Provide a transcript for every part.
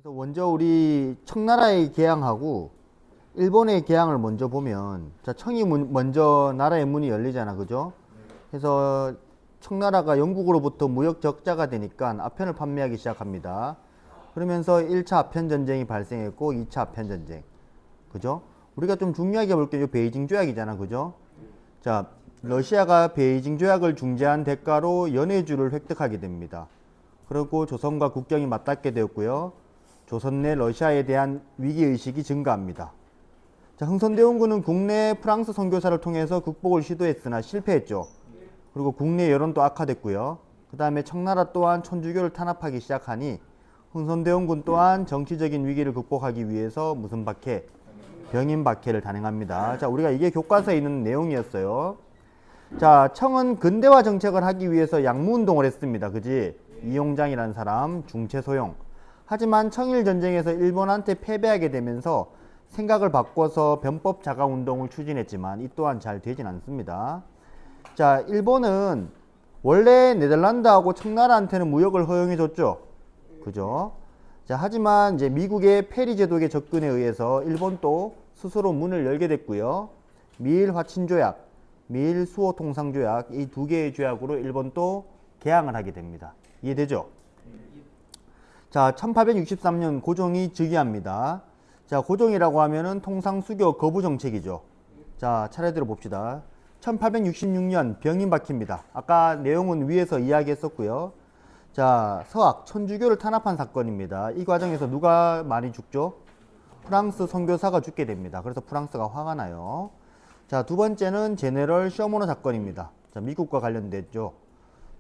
그래서 먼저 우리 청나라의 개항하고 일본의 개항을 먼저 보면, 자, 먼저 나라의 문이 열리잖아, 그죠? 그래서 청나라가 영국으로부터 무역 적자가 되니까 아편을 판매하기 시작합니다. 그러면서 1차 아편 전쟁이 발생했고 2차 아편 전쟁, 그죠? 우리가 좀 중요하게 볼 게 이 베이징 조약이잖아, 그죠? 자, 러시아가 베이징 조약을 중재한 대가로 연해주를 획득하게 됩니다. 그리고 조선과 국경이 맞닿게 되었고요. 조선 내 러시아에 대한 위기의식이 증가합니다. 자, 흥선대원군은 국내 프랑스 선교사를 통해서 극복을 시도했으나 실패했죠. 그리고 국내 여론도 악화됐고요. 그 다음에 청나라 또한 천주교를 탄압하기 시작하니 흥선대원군 또한 정치적인 위기를 극복하기 위해서 무슨 박해? 병인 박해를 단행합니다. 자, 우리가 이게 교과서에 있는 내용이었어요. 자, 청은 근대화 정책을 하기 위해서 양무운동을 했습니다. 그지? 이용장이라는 사람, 중체소용. 하지만 청일전쟁에서 일본한테 패배하게 되면서 생각을 바꿔서 변법 자가운동을 추진했지만 이 또한 잘 되진 않습니다. 자, 일본은 원래 네덜란드하고 청나라한테는 무역을 허용해줬죠. 그죠? 자, 하지만 이제 미국의 페리 제독의 접근에 의해서 일본도 스스로 문을 열게 됐고요. 미일 화친조약, 미일 수호 통상조약, 이 두 개의 조약으로 일본도 개항을 하게 됩니다. 이해되죠? 자, 1863년 고종이 즉위합니다. 자, 고종이라고 하면은 통상수교 거부 정책이죠. 자, 차례대로 봅시다. 1866년 병인 박해입니다. 아까 내용은 위에서 이야기했었고요. 자, 서학 천주교를 탄압한 사건입니다. 이 과정에서 누가 많이 죽죠? 프랑스 선교사가 죽게 됩니다. 그래서 프랑스가 화가 나요. 자, 두 번째는 제네럴 셔머너 사건입니다. 자, 미국과 관련됐죠.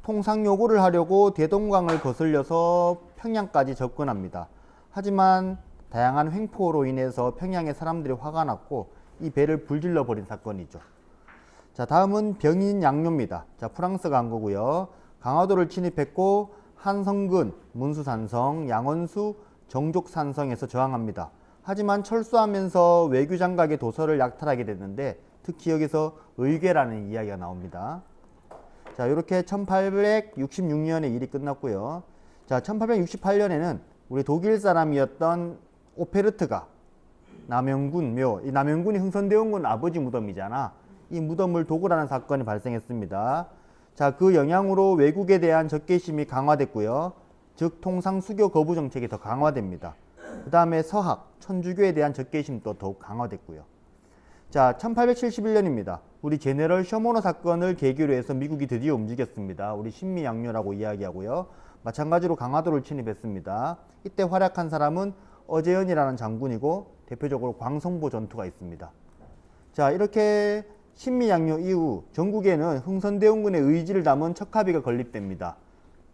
통상 요구를 하려고 대동강을 거슬려서 평양까지 접근합니다. 하지만 다양한 횡포로 인해서 평양의 사람들이 화가 났고 이 배를 불질러 버린 사건이죠. 자, 다음은 병인 양요입니다. 자, 프랑스가 한 거고요. 강화도를 침입했고 한성근, 문수산성, 양원수, 정족산성에서 저항합니다. 하지만 철수하면서 외교장각의 도서를 약탈하게 됐는데 특히 여기서 의궤라는 이야기가 나옵니다. 자, 이렇게 1866년에 일이 끝났고요. 자, 1868년에는 우리 독일 사람이었던 오페르트가 남영군 묘, 이 남영군이 흥선대원군 아버지 무덤이잖아. 이 무덤을 도굴하는 사건이 발생했습니다. 자, 그 영향으로 외국에 대한 적개심이 강화됐고요. 즉 통상 수교 거부 정책이 더 강화됩니다. 그 다음에 서학, 천주교에 대한 적개심도 더욱 강화됐고요. 자, 1871년입니다. 우리 제네럴 셔머너 사건을 계기로 해서 미국이 드디어 움직였습니다. 우리 신미양요라고 이야기하고요. 마찬가지로 강화도를 침입했습니다. 이때 활약한 사람은 어제연이라는 장군이고 대표적으로 광성보 전투가 있습니다. 자, 이렇게 신미양요 이후 전국에는 흥선대원군의 의지를 담은 척하비가 건립됩니다.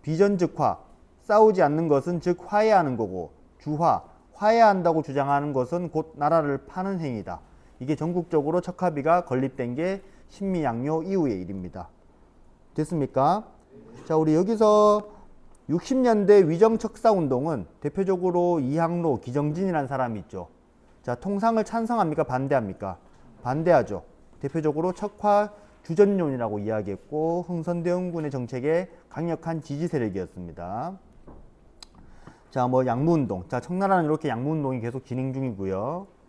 비전즉화, 싸우지 않는 것은 즉 화해하는 거고, 주화, 화해한다고 주장하는 것은 곧 나라를 파는 행위다. 이게 전국적으로 척하비가 건립된 게 신미양요 이후의 일입니다. 됐습니까? 자, 우리 여기서 60년대 위정척사운동은 대표적으로 이항로, 기정진이라는 사람이 있죠. 자, 통상을 찬성합니까? 반대합니까? 반대하죠. 대표적으로 척화 주전론이라고 이야기했고 흥선대원군의 정책에 강력한 지지 세력이었습니다. 자, 뭐 양무운동. 자, 청나라는 이렇게 양무운동이 계속 진행 중이고요.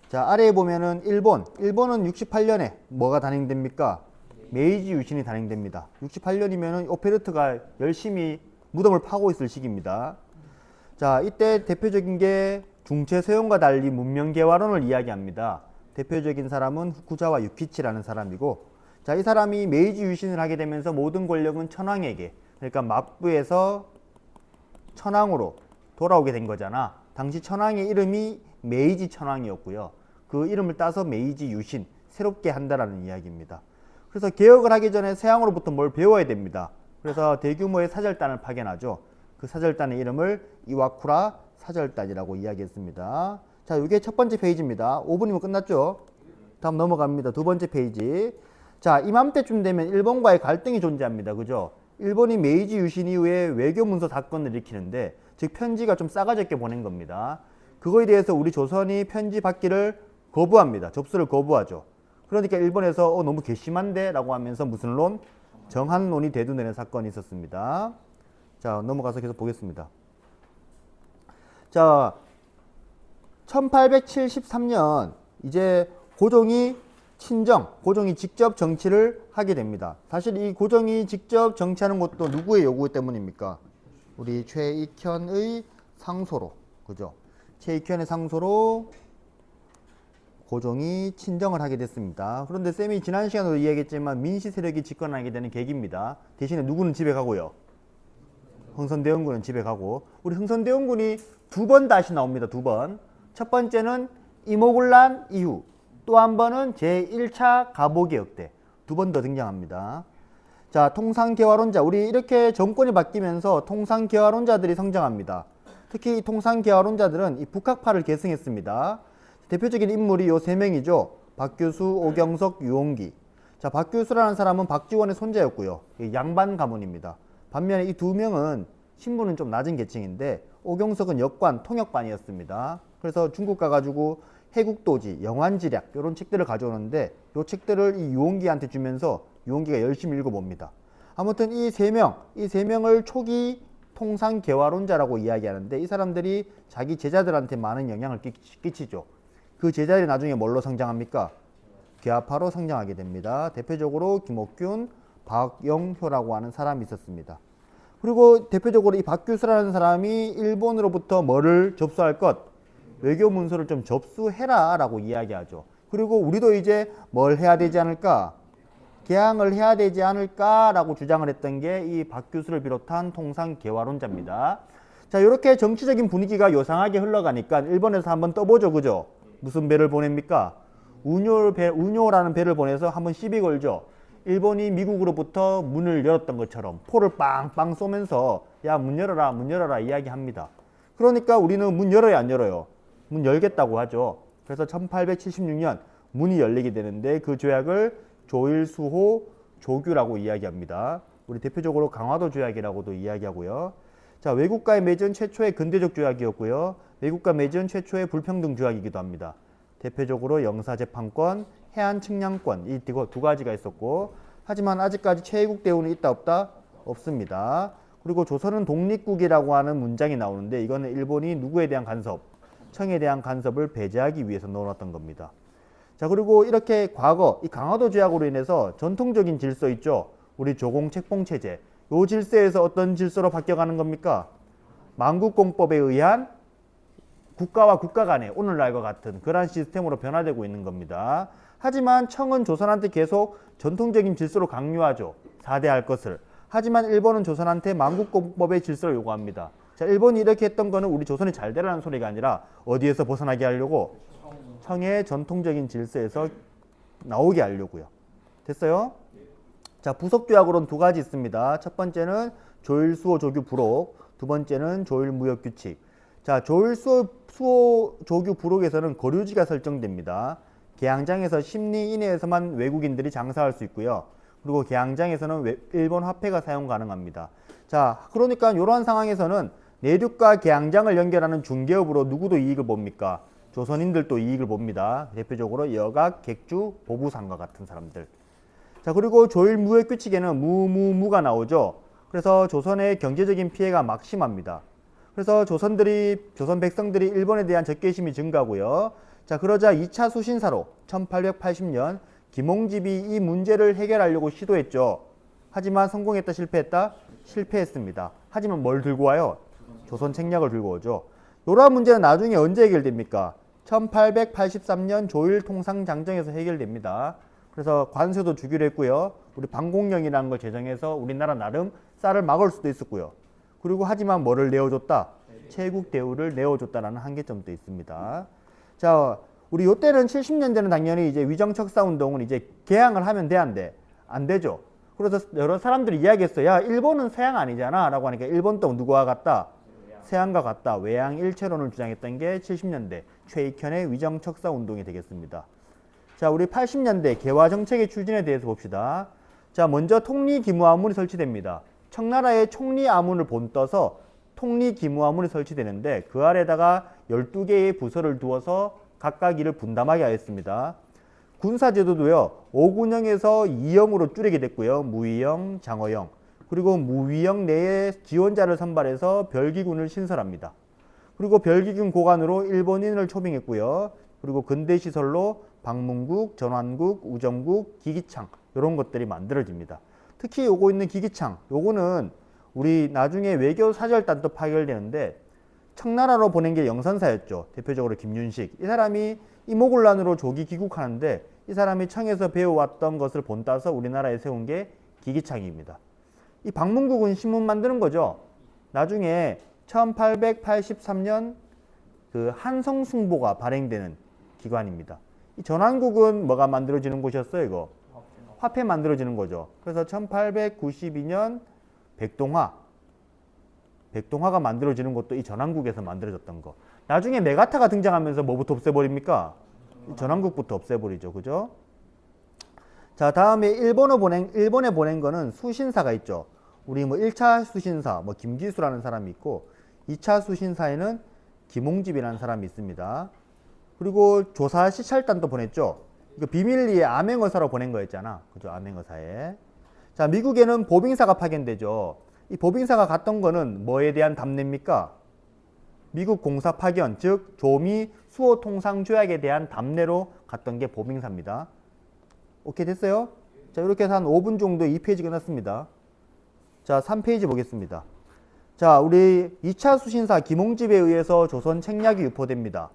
자, 아래에 보면은 일본은 68년에 뭐가 단행됩니까? 메이지 유신이 단행됩니다. 68년이면은 오페르트가 열심히 무덤을 파고 있을 시기입니다. 자, 이때 대표적인 게 중체서용과 달리 문명개화론을 이야기합니다. 대표적인 사람은 후쿠자와 유키치라는 사람이고, 자, 이 사람이 메이지 유신을 하게 되면서 모든 권력은 천황에게, 그러니까 막부에서 천황으로 돌아오게 된 거잖아. 당시 천황의 이름이 메이지 천황이었고요. 그 이름을 따서 메이지 유신, 새롭게 한다라는 이야기입니다. 그래서 개혁을 하기 전에 서양으로부터 뭘 배워야 됩니다. 그래서 대규모의 사절단을 파견하죠. 그 사절단의 이름을 이와쿠라 사절단이라고 이야기했습니다. 자, 이게 첫 번째 페이지입니다. 5분이면 끝났죠? 다음 넘어갑니다. 두 번째 페이지. 자, 이맘때쯤 되면 일본과의 갈등이 존재합니다. 그죠? 일본이 메이지 유신 이후에 외교문서 사건을 일으키는데, 즉 편지가 좀 싸가지 없게 보낸 겁니다. 그거에 대해서 우리 조선이 편지 받기를 거부합니다. 접수를 거부하죠. 그러니까 일본에서 너무 괘씸한데? 라고 하면서 무슨 론? 정한론이 대두되는 사건이 있었습니다. 자, 넘어가서 계속 보겠습니다. 자, 1873년 이제 고종이 고종이 직접 정치를 하게 됩니다. 사실 이 고종이 직접 정치하는 것도 누구의 요구 때문입니까? 우리 최익현의 상소로, 그죠? 최익현의 상소로 고종이 친정을 하게 됐습니다. 그런데 쌤이 지난 시간에도 이야기했지만 민씨 세력이 집권하게 되는 계기입니다. 대신에 누구는 집에 가고요? 흥선대원군은 집에 가고, 우리 흥선대원군이 두 번 다시 나옵니다. 두 번. 첫 번째는 이모군란 이후, 또 한 번은 제1차 가보개혁 때 두 번 더 등장합니다. 자, 통상개화론자, 우리 이렇게 정권이 바뀌면서 통상개화론자들이 성장합니다. 특히 이 통상개화론자들은 이 북학파를 계승했습니다. 대표적인 인물이 요 세 명이죠. 박규수, 오경석, 유홍기. 자, 박규수라는 사람은 박지원의 손자였고요. 양반 가문입니다. 반면에 이 두 명은 신분은 좀 낮은 계층인데, 오경석은 역관, 통역반이었습니다. 그래서 중국 가가지고 해국도지, 영환지략 이런 책들을 가져오는데, 이 책들을 이 유홍기한테 주면서 유홍기가 열심히 읽어봅니다. 아무튼 이 세 명을 초기 통상개화론자라고 이야기하는데, 이 사람들이 자기 제자들한테 많은 영향을 끼치죠. 그 제자들이 나중에 뭘로 성장합니까? 개화파로 성장하게 됩니다. 대표적으로 김옥균, 박영효라고 하는 사람이 있었습니다. 그리고 대표적으로 이 박규수라는 사람이 일본으로부터 뭐를 접수할 것? 외교 문서를 좀 접수해라 라고 이야기하죠. 그리고 우리도 이제 뭘 해야 되지 않을까? 개항을 해야 되지 않을까 라고 주장을 했던 게 이 박규수를 비롯한 통상개화론자입니다. 자, 이렇게 정치적인 분위기가 요상하게 흘러가니까 일본에서 한번 떠보죠. 그죠? 무슨 배를 보냅니까? 운요라는 배를 보내서 한번 시비 걸죠. 일본이 미국으로부터 문을 열었던 것처럼 포를 빵빵 쏘면서 야, 문 열어라, 문 열어라 이야기합니다. 그러니까 우리는 문 열어야 안 열어요? 문 열겠다고 하죠. 그래서 1876년 문이 열리게 되는데, 그 조약을 조일수호 조규라고 이야기합니다. 우리 대표적으로 강화도 조약이라고도 이야기하고요. 자, 외국과의 맺은 최초의 근대적 조약이었고요. 외국과 맺은 최초의 불평등 조약이기도 합니다. 대표적으로 영사재판권, 해안측량권, 이 두 가지가 있었고, 하지만 아직까지 최애국 대우는 있다 없다? 없습니다. 그리고 조선은 독립국이라고 하는 문장이 나오는데, 이거는 일본이 누구에 대한 간섭? 청에 대한 간섭을 배제하기 위해서 넣어놨던 겁니다. 자, 그리고 이렇게 과거 이 강화도 조약으로 인해서 전통적인 질서 있죠. 우리 조공책봉체제. 요 질서에서 어떤 질서로 바뀌어가는 겁니까? 만국공법에 의한 국가와 국가 간의 오늘날과 같은 그러한 시스템으로 변화되고 있는 겁니다. 하지만 청은 조선한테 계속 전통적인 질서로 강요하죠. 4대 할 것을. 하지만 일본은 조선한테 만국공법의 질서를 요구합니다. 자, 일본이 이렇게 했던 거는 우리 조선이 잘 되라는 소리가 아니라 어디에서 벗어나게 하려고? 청의 전통적인 질서에서 나오게 하려고요. 됐어요? 자, 부속조약으로는 두 가지 있습니다. 첫 번째는 조일수호 조규 부록, 두 번째는 조일무역규칙. 자, 조일수호 조규 부록에서는 거류지가 설정됩니다. 개항장에서 10리 이내에서만 외국인들이 장사할 수 있고요. 그리고 개항장에서는 일본 화폐가 사용 가능합니다. 자, 그러니까 이러한 상황에서는 내륙과 개항장을 연결하는 중개업으로 누구도 이익을 봅니까? 조선인들도 이익을 봅니다. 대표적으로 여각, 객주, 보부상과 같은 사람들. 자, 그리고 조일무역규칙에는 무가 나오죠. 그래서 조선의 경제적인 피해가 막심합니다. 그래서 조선 백성들이 일본에 대한 적개심이 증가하고요. 자, 그러자 2차 수신사로 1880년 김홍집이 이 문제를 해결하려고 시도했죠. 하지만 성공했다, 실패했다? 실패했습니다. 하지만 뭘 들고 와요? 조선 책략을 들고 오죠. 이러한 문제는 나중에 언제 해결됩니까? 1883년 조일통상장정에서 해결됩니다. 그래서 관세도 주기로 했고요. 우리 방공령이라는 걸 제정해서 우리나라 나름 쌀을 막을 수도 있었고요. 그리고 하지만 뭐를 내어줬다? 최국 대우를 내어줬다라는 한계점도 있습니다. 자, 우리 요때는 70년대는 당연히 이제 위정척사 운동은 이제 개항을 하면 돼, 안 돼? 안 되죠. 그래서 여러 사람들이 이야기했어요. 야, 일본은 서양 아니잖아 라고 하니까 일본도 누구와 같다? 서양과 같다. 외양 일체론을 주장했던 게 70년대 최익현의 위정척사 운동이 되겠습니다. 자, 우리 80년대 개화 정책의 추진에 대해서 봅시다. 자, 먼저 통리기무아문이 설치됩니다. 청나라의 총리아문을 본떠서 통리기무아문이 설치되는데, 그 아래다가 12개의 부서를 두어서 각각 이를 분담하게 하였습니다. 군사제도도요, 5군형에서 2형으로 줄이게 됐고요. 무위형, 장어형. 그리고 무위형 내에 지원자를 선발해서 별기군을 신설합니다. 그리고 별기균 고관으로 일본인을 초빙했고요. 그리고 근대 시설로 방문국, 전환국, 우정국, 기기창 이런 것들이 만들어집니다. 특히 요거 있는 기기창, 요거는 우리 나중에 외교 사절단도 파견되는데 청나라로 보낸 게 영선사였죠. 대표적으로 김윤식. 이 사람이 이모군란으로 조기 귀국하는데 이 사람이 청에서 배워왔던 것을 본따서 우리나라에 세운 게 기기창입니다. 이 방문국은 신문 만드는 거죠. 나중에 1883년 그 한성숭보가 발행되는 기관입니다. 이 전환국은 뭐가 만들어지는 곳이었어요, 이거? 화폐 만들어지는 거죠. 그래서 1892년 백동화가 만들어지는 것도 이 전환국에서 만들어졌던 거. 나중에 메가타가 등장하면서 뭐부터 없애버립니까? 전환국부터 없애버리죠. 그죠? 자, 다음에 일본에 보낸 거는 수신사가 있죠. 우리 뭐 1차 수신사, 뭐 김기수라는 사람이 있고 2차 수신사에는 김홍집이라는 사람이 있습니다. 그리고 조사 시찰단도 보냈죠. 이거 비밀리에 암행어사로 보낸 거였잖아. 그죠? 암행어사에. 자, 미국에는 보빙사가 파견되죠. 이 보빙사가 갔던 거는 뭐에 대한 답례입니까? 미국 공사 파견, 즉 조미 수호 통상 조약에 대한 답례로 갔던 게 보빙사입니다. 오케이 됐어요? 자, 이렇게 해서 한 5분 정도 2페이지 끝났습니다. 자, 3페이지 보겠습니다. 자, 우리 2차 수신사 김홍집에 의해서 조선 책략이 유포됩니다.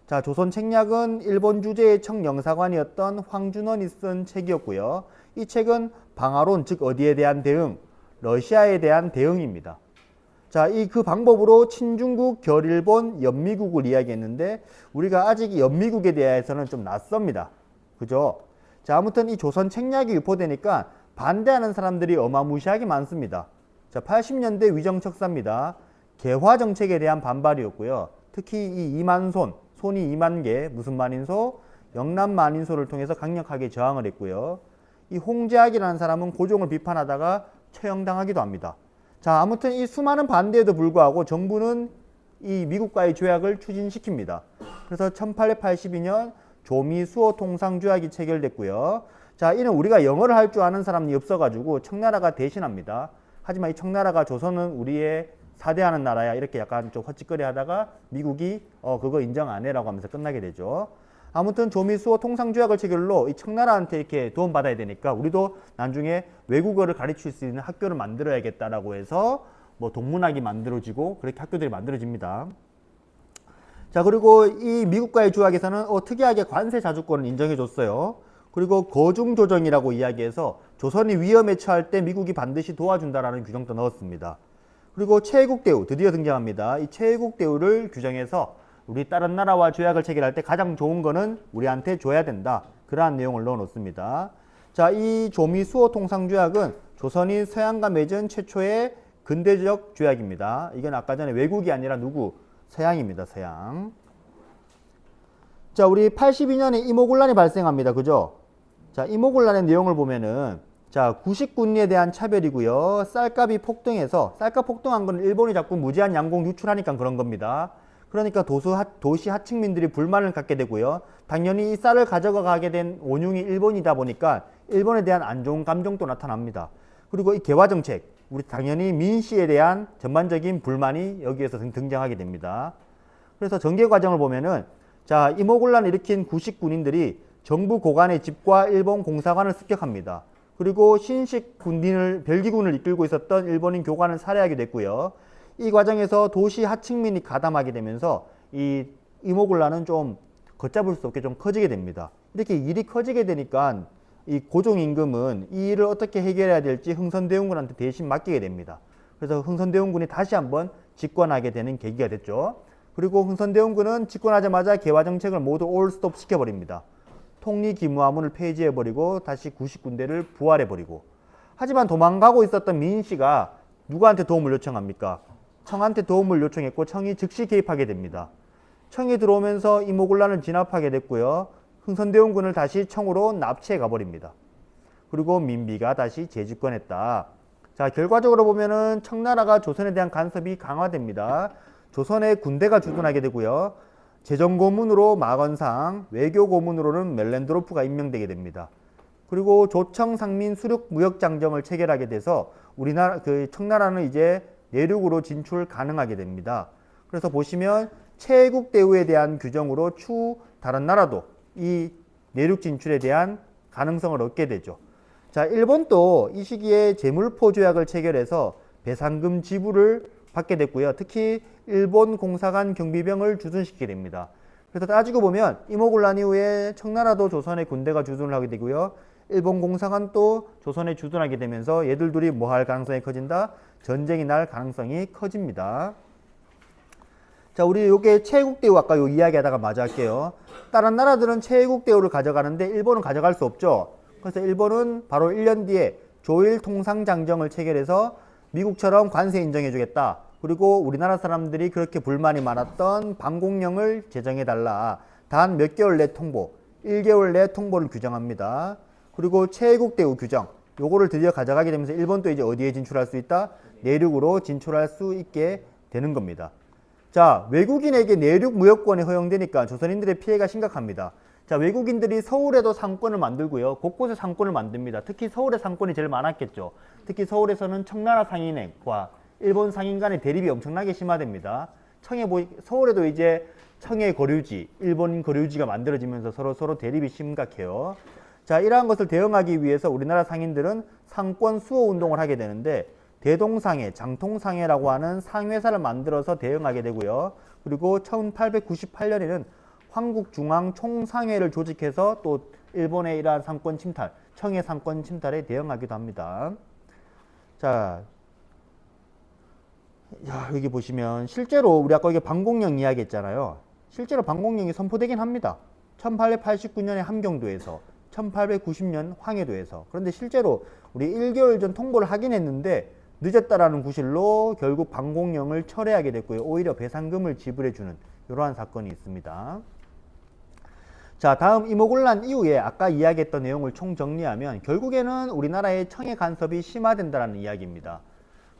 자, 조선 책략은 일본 주재의 청영사관이었던 황준원이 쓴 책이었고요. 이 책은 방화론, 즉 어디에 대한 대응? 러시아에 대한 대응입니다. 자, 그 방법으로 친중국, 결일본, 연미국을 이야기했는데 우리가 아직 연미국에 대해서는 좀 낯섭니다. 그죠? 자, 아무튼 이 조선 책략이 유포되니까 반대하는 사람들이 어마무시하게 많습니다. 자, 80년대 위정척사입니다. 개화 정책에 대한 반발이었고요. 특히 이 이만손, 손이 2만 개, 무슨 만인소? 영남 만인소를 통해서 강력하게 저항을 했고요. 이 홍제학이라는 사람은 고종을 비판하다가 처형당하기도 합니다. 자, 아무튼 이 수많은 반대에도 불구하고 정부는 이 미국과의 조약을 추진시킵니다. 그래서 1882년 조미 수호 통상 조약이 체결됐고요. 자, 이는 우리가 영어를 할 줄 아는 사람이 없어가지고 청나라가 대신합니다. 하지만 이 청나라가 조선은 우리의 사대하는 나라야 이렇게 약간 좀 헛짓거리 하다가 미국이 그거 인정 안 해라고 하면서 끝나게 되죠. 아무튼 조미 수호 통상 조약을 체결로 이 청나라한테 이렇게 도움받아야 되니까 우리도 나중에 외국어를 가르칠 수 있는 학교를 만들어야겠다라고 해서 뭐 동문학이 만들어지고 그렇게 학교들이 만들어집니다. 자, 그리고 이 미국과의 조약에서는 특이하게 관세 자주권을 인정해 줬어요. 그리고 거중조정이라고 이야기해서 조선이 위험에 처할 때 미국이 반드시 도와준다라는 규정도 넣었습니다. 그리고 최애국대우 드디어 등장합니다. 이 최애국대우를 규정해서 우리 다른 나라와 조약을 체결할 때 가장 좋은 거는 우리한테 줘야 된다. 그러한 내용을 넣어 놓습니다. 자, 이 조미 수호 통상 조약은 조선이 서양과 맺은 최초의 근대적 조약입니다. 이건 아까 전에 외국이 아니라 누구? 서양입니다. 서양. 자, 우리 82년에 이모군란이 발생합니다. 그죠? 자, 이모군란의 내용을 보면은 자, 구식군리에 대한 차별이고요. 쌀값이 폭등해서 쌀값 폭등한 건 일본이 자꾸 무제한 양공 유출하니까 그런 겁니다. 그러니까 도시 하층민들이 불만을 갖게 되고요. 당연히 이 쌀을 가져가게 된 원흉이 일본이다 보니까 일본에 대한 안 좋은 감정도 나타납니다. 그리고 이 개화정책, 우리 당연히 민씨에 대한 전반적인 불만이 여기에서 등장하게 됩니다. 그래서 전개 과정을 보면은 자, 이모군란을 일으킨 구식 군인들이 정부 고관의 집과 일본 공사관을 습격합니다. 그리고 신식 별기군을 이끌고 있었던 일본인 교관을 살해하게 됐고요. 이 과정에서 도시 하층민이 가담하게 되면서 이 이모군란은 좀 걷잡을 수 없게 좀 커지게 됩니다. 이렇게 일이 커지게 되니까 이 고종 임금은 이 일을 어떻게 해결해야 될지 흥선대원군한테 대신 맡기게 됩니다. 그래서 흥선대원군이 다시 한번 집권하게 되는 계기가 됐죠. 그리고 흥선대원군은 집권하자마자 개화정책을 모두 올스톱 시켜버립니다. 통리기무화문을 폐지해버리고 다시 구식군대를 부활해버리고, 하지만 도망가고 있었던 민씨가 누구한테 도움을 요청합니까? 청한테 도움을 요청했고 청이 즉시 개입하게 됩니다. 청이 들어오면서 이모군란을 진압하게 됐고요. 흥선대원군을 다시 청으로 납치해 가버립니다. 그리고 민비가 다시 재집권했다. 자, 결과적으로 보면은 청나라가 조선에 대한 간섭이 강화됩니다. 조선의 군대가 주둔하게 되고요. 재정고문으로 마건상, 외교고문으로는 멜렌드로프가 임명되게 됩니다. 그리고 조청 상민 수륙 무역장정을 체결하게 돼서 청나라는 이제 내륙으로 진출 가능하게 됩니다. 그래서 보시면 체국 대우에 대한 규정으로 추후 다른 나라도 이 내륙 진출에 대한 가능성을 얻게 되죠. 자, 일본도 이 시기에 재물포 조약을 체결해서 배상금 지불을 받게 됐고요. 특히 일본 공사관 경비병을 주둔시키게 됩니다. 그래서 따지고 보면 이모군란 이후에 청나라도 조선의 군대가 주둔을 하게 되고요. 일본 공사관도 조선에 주둔하게 되면서 얘들 둘이 뭐 할 가능성이 커진다? 전쟁이 날 가능성이 커집니다. 자, 우리 요게 체국대우 아까 요 이야기하다가 마저 할게요. 다른 나라들은 체국대우를 가져가는데 일본은 가져갈 수 없죠. 그래서 일본은 바로 1년 뒤에 조일 통상장정을 체결해서 미국처럼 관세 인정해주겠다. 그리고 우리나라 사람들이 그렇게 불만이 많았던 방공령을 제정해달라. 단 몇 개월 내 통보, 1개월 내 통보를 규정합니다. 그리고 체국대우 규정, 요거를 드디어 가져가게 되면서 일본도 이제 어디에 진출할 수 있다? 내륙으로 진출할 수 있게 되는 겁니다. 자, 외국인에게 내륙 무역권이 허용되니까 조선인들의 피해가 심각합니다. 자, 외국인들이 서울에도 상권을 만들고요. 곳곳에 상권을 만듭니다. 특히 서울에 상권이 제일 많았겠죠. 특히 서울에서는 청나라 상인과 일본 상인 간의 대립이 엄청나게 심화됩니다. 서울에도 이제 청해 거류지, 일본 거류지가 만들어지면서 서로 대립이 심각해요. 자, 이러한 것을 대응하기 위해서 우리나라 상인들은 상권 수호 운동을 하게 되는데 대동상해, 장통상해라고 하는 상회사를 만들어서 대응하게 되고요. 그리고 1898년에는 황국중앙총상회를 조직해서 또 일본의 이러한 상권 침탈, 청해 상권 침탈에 대응하기도 합니다. 자, 여기 보시면 실제로 우리 아까 이게 방공령 이야기 했잖아요. 실제로 방공령이 선포되긴 합니다. 1889년에 함경도에서, 1890년 황해도에서. 그런데 실제로 우리 1개월 전 통보를 하긴 했는데 늦었다라는 구실로 결국 방공령을 철회하게 됐고요. 오히려 배상금을 지불해주는 이러한 사건이 있습니다. 자, 다음 이모군란 이후에 아까 이야기했던 내용을 총정리하면 결국에는 우리나라의 청해 간섭이 심화된다는 이야기입니다.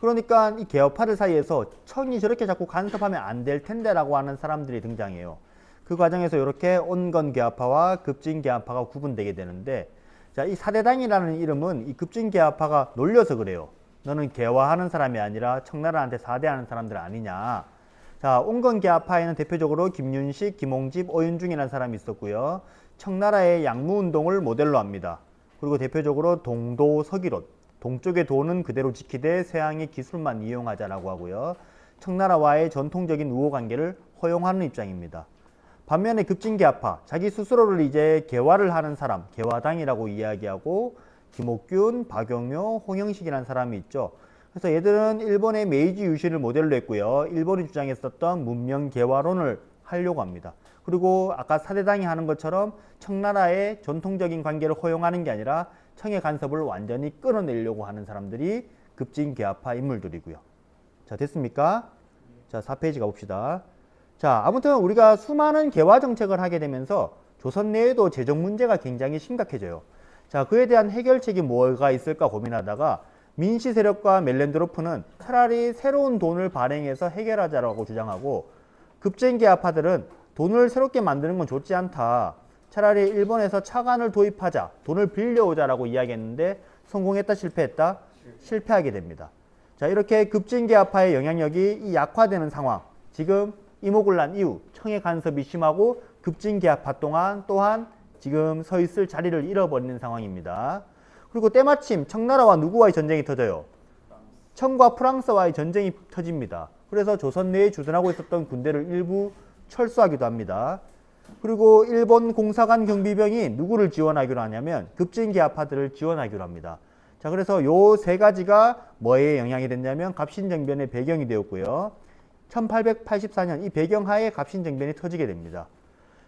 그러니까 이 개업파들 사이에서 청이 저렇게 자꾸 간섭하면 안 될 텐데 라고 하는 사람들이 등장해요. 그 과정에서 이렇게 온건개화파와 급진개화파가 구분되게 되는데, 자, 이 사대당이라는 이름은 이 급진개화파가 놀려서 그래요. 너는 개화하는 사람이 아니라 청나라한테 사대하는 사람들 아니냐. 자, 온건개화파에는 대표적으로 김윤식, 김홍집, 오윤중이라는 사람이 있었고요. 청나라의 양무운동을 모델로 합니다. 그리고 대표적으로 동도 서기론, 동쪽의 도는 그대로 지키되 서양의 기술만 이용하자라고 하고요. 청나라와의 전통적인 우호관계를 허용하는 입장입니다. 반면에 급진개화파, 자기 스스로를 이제 개화를 하는 사람, 개화당이라고 이야기하고 김옥균, 박용효, 홍영식이라는 사람이 있죠. 그래서 얘들은 일본의 메이지 유신을 모델로 했고요. 일본이 주장했었던 문명 개화론을 하려고 합니다. 그리고 아까 사대당이 하는 것처럼 청나라의 전통적인 관계를 허용하는 게 아니라 청해 간섭을 완전히 끊어내려고 하는 사람들이 급진개화파 인물들이고요. 자, 됐습니까? 자, 4페이지 가봅시다. 자, 아무튼 우리가 수많은 개화 정책을 하게 되면서 조선 내에도 재정 문제가 굉장히 심각해져요. 자, 그에 대한 해결책이 뭐가 있을까 고민하다가 민씨 세력과 멜렌드로프는 차라리 새로운 돈을 발행해서 해결하자라고 주장하고, 급진개화파들은 돈을 새롭게 만드는 건 좋지 않다. 차라리 일본에서 차관을 도입하자, 돈을 빌려오자라고 이야기했는데 성공했다, 실패했다? 실패하게 됩니다. 자, 이렇게 급진개화파의 영향력이 이 약화되는 상황, 지금 이모군란 이후 청해 간섭이 심하고 급진개화파 또한 지금 서 있을 자리를 잃어버리는 상황입니다. 그리고 때마침 청나라와 누구와의 전쟁이 터져요? 청과 프랑스와의 전쟁이 터집니다. 그래서 조선 내에 주둔하고 있었던 군대를 일부 철수하기도 합니다. 그리고 일본 공사관 경비병이 누구를 지원하기로 하냐면 급진개화파들을 지원하기로 합니다. 자, 그래서 요 세 가지가 뭐에 영향이 됐냐면 갑신정변의 배경이 되었고요. 1884년 이 배경하에 갑신정변이 터지게 됩니다.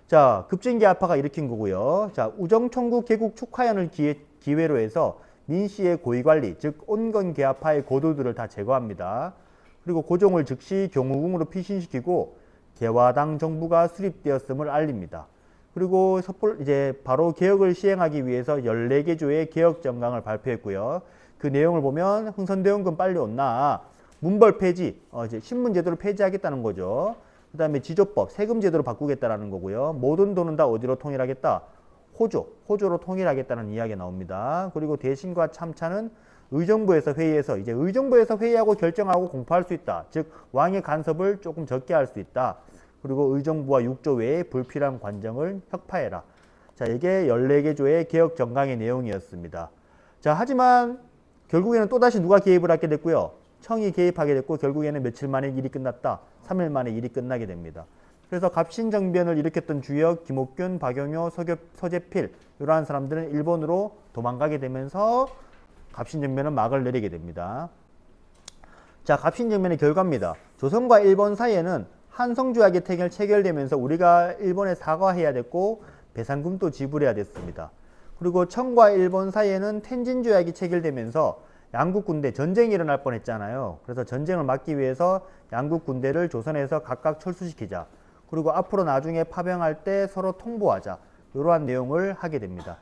자, 급진개화파가 일으킨 거고요. 자, 우정총국 개국 축하연을 기회로 해서 민씨의 고위관리, 즉 온건개화파의 고도들을 다 제거합니다. 그리고 고종을 즉시 경우궁으로 피신시키고 개화당 정부가 수립되었음을 알립니다. 그리고 이제 바로 개혁을 시행하기 위해서 14개 조의 개혁 정강을 발표했고요. 그 내용을 보면 흥선대원군 빨리 온나, 문벌 폐지, 이제 신문제도를 폐지하겠다는 거죠. 그 다음에 지조법, 세금제도로 바꾸겠다라는 거고요. 모든 돈은 다 어디로 통일하겠다? 호조로 통일하겠다는 이야기가 나옵니다. 그리고 대신과 참차는 의정부에서 회의해서 이제 의정부에서 회의하고 결정하고 공포할 수 있다. 즉 왕의 간섭을 조금 적게 할 수 있다. 그리고 의정부와 6조 외에 불필요한 관정을 혁파해라. 자, 이게 14개 조의 개혁 정강의 내용이었습니다. 자, 하지만 결국에는 또다시 누가 개입을 하게 됐고요. 청이 개입하게 됐고 결국에는 며칠 만에 일이 끝났다. 3일 만에 일이 끝나게 됩니다. 그래서 갑신정변을 일으켰던 주역, 김옥균, 박용효, 서재필 이러한 사람들은 일본으로 도망가게 되면서 갑신정변은 막을 내리게 됩니다. 자, 갑신정변의 결과입니다. 조선과 일본 사이에는 한성조약이 체결되면서 우리가 일본에 사과해야 됐고 배상금도 지불해야 됐습니다. 그리고 청과 일본 사이에는 텐진조약이 체결되면서 양국 군대 전쟁이 일어날 뻔했잖아요. 그래서 전쟁을 막기 위해서 양국 군대를 조선에서 각각 철수시키자. 그리고 앞으로 나중에 파병할 때 서로 통보하자. 이러한 내용을 하게 됩니다.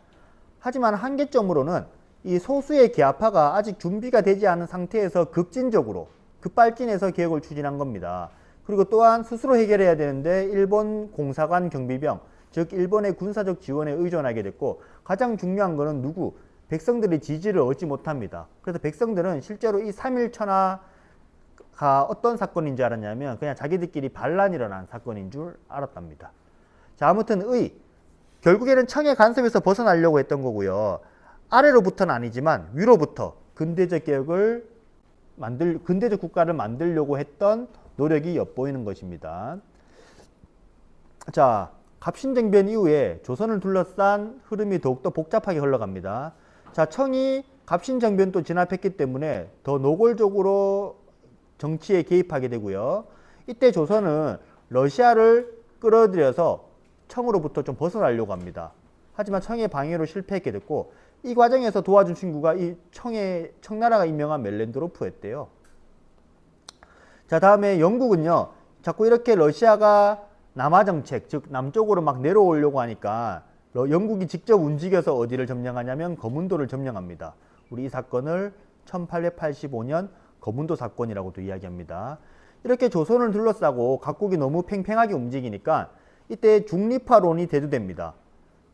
하지만 한계점으로는 이 소수의 계하파가 아직 준비가 되지 않은 상태에서 급발진해서 개혁을 추진한 겁니다. 그리고 또한 스스로 해결해야 되는데 일본 공사관 경비병, 즉 일본의 군사적 지원에 의존하게 됐고 가장 중요한 것은 백성들의 지지를 얻지 못합니다. 그래서 백성들은 실제로 이 3.1 천하가 어떤 사건인 줄 알았냐면 그냥 자기들끼리 반란이 일어난 사건인 줄 알았답니다. 자, 아무튼 결국에는 청의 간섭에서 벗어나려고 했던 거고요. 아래로부터는 아니지만 위로부터 근대적 국가를 만들려고 했던 노력이 엿보이는 것입니다. 자, 갑신정변 이후에 조선을 둘러싼 흐름이 더욱더 복잡하게 흘러갑니다. 자, 청이 갑신정변도 진압했기 때문에 더 노골적으로 정치에 개입하게 되고요. 이때 조선은 러시아를 끌어들여서 청으로부터 좀 벗어나려고 합니다. 하지만 청의 방해로 실패했게 됐고 이 과정에서 도와준 친구가 이 청나라가 임명한 멜렌드로프였대요. 자, 다음에 영국은요. 자꾸 이렇게 러시아가 남하 정책, 즉 남쪽으로 막 내려오려고 하니까 영국이 직접 움직여서 어디를 점령하냐면 거문도를 점령합니다. 우리 이 사건을 1885년 거문도 사건이라고도 이야기합니다. 이렇게 조선을 둘러싸고 각국이 너무 팽팽하게 움직이니까 이때 중립화론이 대두됩니다.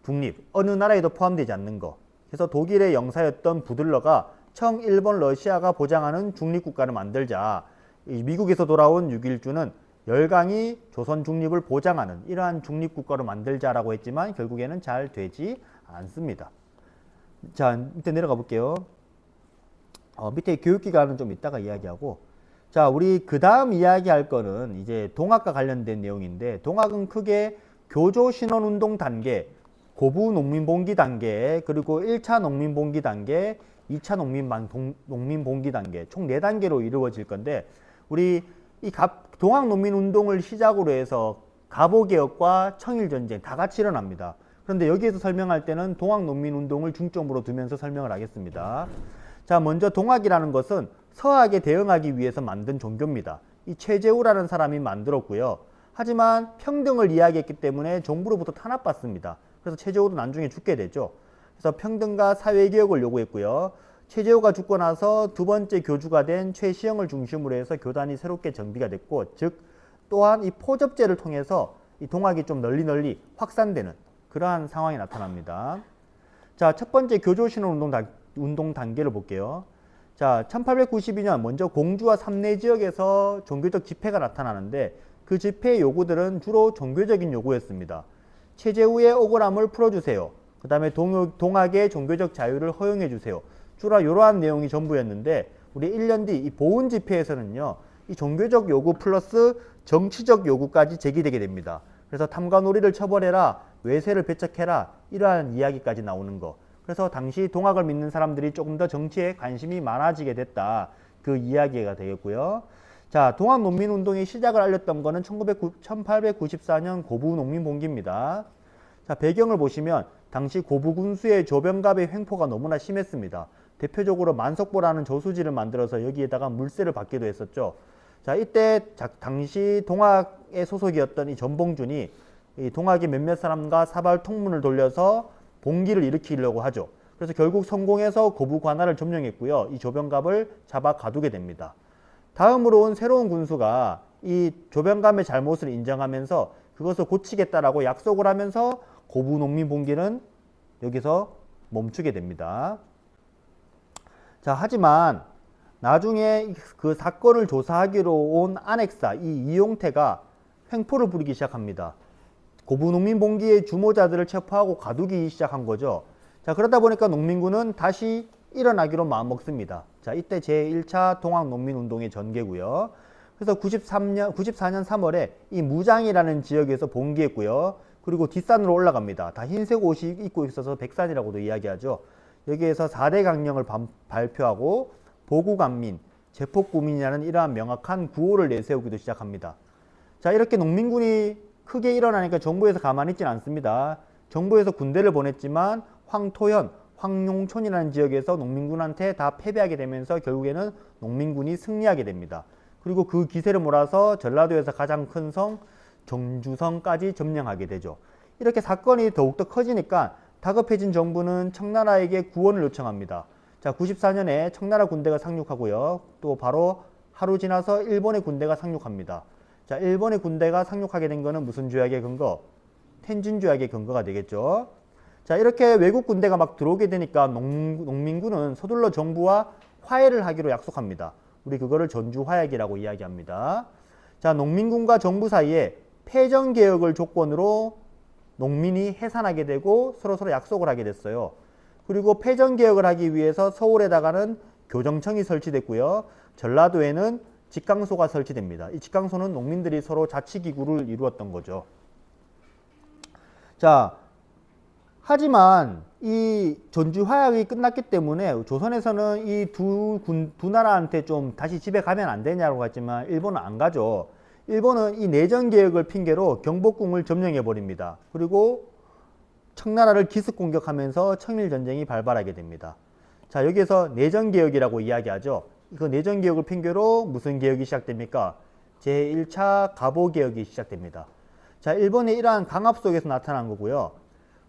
중립, 어느 나라에도 포함되지 않는 거. 그래서 독일의 영사였던 부들러가 청, 일본, 러시아가 보장하는 중립국가를 만들자. 미국에서 돌아온 6.1주는 열강이 조선 중립을 보장하는 이러한 중립국가로 만들자라고 했지만 결국에는 잘 되지 않습니다. 자, 밑에 내려가 볼게요. 밑에 교육기간은 좀 이따가 이야기하고, 자, 우리 그 다음 이야기할 거는 이제 동학과 관련된 내용인데, 동학은 크게 교조 신원운동 단계, 고부 농민봉기 단계, 그리고 1차 농민봉기 단계, 2차 농민봉기 단계, 총 4단계로 이루어질 건데, 우리 이 동학 농민운동을 시작으로 해서 갑오개혁과 청일전쟁 다 같이 일어납니다. 그런데 여기에서 설명할 때는 동학 농민운동을 중점으로 두면서 설명을 하겠습니다. 자, 먼저 동학이라는 것은 서학에 대응하기 위해서 만든 종교입니다. 이 최재우라는 사람이 만들었고요. 하지만 평등을 이야기했기 때문에 정부로부터 탄압받습니다. 그래서 최재우도 나중에 죽게 되죠. 그래서 평등과 사회개혁을 요구했고요. 최재우가 죽고 나서 두 번째 교주가 된 최시영을 중심으로 해서 교단이 새롭게 정비가 됐고, 즉 또한 이 포접제를 통해서 이 동학이 좀 널리 확산되는 그러한 상황이 나타납니다. 자, 첫 번째 교조신원운동 단계를 볼게요. 자, 1892년 먼저 공주와 삼내 지역에서 종교적 집회가 나타나는데 그 집회의 요구들은 주로 종교적인 요구였습니다. 최재우의 억울함을 풀어주세요. 그 다음에 동학의 종교적 자유를 허용해 주세요. 주로 이러한 내용이 전부였는데 우리 1년 뒤 이 보훈 집회에서는요. 이 종교적 요구 플러스 정치적 요구까지 제기되게 됩니다. 그래서 탐관오리를 처벌해라, 외세를 배척해라 이러한 이야기까지 나오는 거. 그래서 당시 동학을 믿는 사람들이 조금 더 정치에 관심이 많아지게 됐다. 그 이야기가 되겠고요. 자, 동학 농민운동의 시작을 알렸던 거는 1894년 고부 농민봉기입니다. 자, 배경을 보시면 당시 고부 군수의 조병갑의 횡포가 너무나 심했습니다. 대표적으로 만석보라는 저수지를 만들어서 여기에다가 물세를 받기도 했었죠. 자, 이때 당시 동학의 소속이었던 이 전봉준이 이 동학의 몇몇 사람과 사발 통문을 돌려서 봉기를 일으키려고 하죠. 그래서 결국 성공해서 고부 관할을 점령했고요. 이 조병갑을 잡아 가두게 됩니다. 다음으로 온 새로운 군수가 이 조병갑의 잘못을 인정하면서 그것을 고치겠다라고 약속을 하면서 고부 농민 봉기는 여기서 멈추게 됩니다. 자, 하지만 나중에 그 사건을 조사하기로 온 안핵사 이 이용태가 횡포를 부리기 시작합니다. 고부농민봉기의 주모자들을 체포하고 가두기 시작한 거죠. 자, 그러다 보니까 농민군은 다시 일어나기로 마음먹습니다. 자, 이때 제1차 동학농민운동의 전개고요. 그래서 94년 3월에 이 무장이라는 지역에서 봉기했고요. 그리고 뒷산으로 올라갑니다. 다 흰색 옷이 입고 있어서 백산이라고도 이야기하죠. 여기에서 4대 강령을 발표하고 보국안민, 제폭구민이라는 이러한 명확한 구호를 내세우기도 시작합니다. 자, 이렇게 농민군이 크게 일어나니까 정부에서 가만히 있지는 않습니다. 정부에서 군대를 보냈지만 황토현, 황룡촌이라는 지역에서 농민군한테 다 패배하게 되면서 결국에는 농민군이 승리하게 됩니다. 그리고 그 기세를 몰아서 전라도에서 가장 큰 성 정주성까지 점령하게 되죠. 이렇게 사건이 더욱더 커지니까 다급해진 정부는 청나라에게 구원을 요청합니다. 자, 94년에 청나라 군대가 상륙하고요. 또 바로 하루 지나서 일본의 군대가 상륙합니다. 자, 일본의 군대가 상륙하게 된 거는 무슨 조약의 근거? 텐진 조약의 근거가 되겠죠. 자, 이렇게 외국 군대가 막 들어오게 되니까 농민군은 서둘러 정부와 화해를 하기로 약속합니다. 우리 그거를 전주화약이라고 이야기합니다. 자, 농민군과 정부 사이에 패전개혁을 조건으로 농민이 해산하게 되고 서로 약속을 하게 됐어요. 그리고 패전개혁을 하기 위해서 서울에다가는 교정청이 설치됐고요. 전라도에는 직강소가 설치됩니다. 이 직강소는 농민들이 서로 자치기구를 이루었던 거죠. 자, 하지만 이 전주화약이 끝났기 때문에 조선에서는 이 두 나라한테 좀 다시 집에 가면 안 되냐고 했지만 일본은 안 가죠. 일본은 이 내전개혁을 핑계로 경복궁을 점령해 버립니다. 그리고 청나라를 기습 공격하면서 청일전쟁이 발발하게 됩니다. 자, 여기에서 내전개혁이라고 이야기하죠. 그 내전개혁을 핑계로 무슨 개혁이 시작됩니까? 제1차 갑오개혁이 시작됩니다. 자, 일본의 이러한 강압 속에서 나타난 거고요.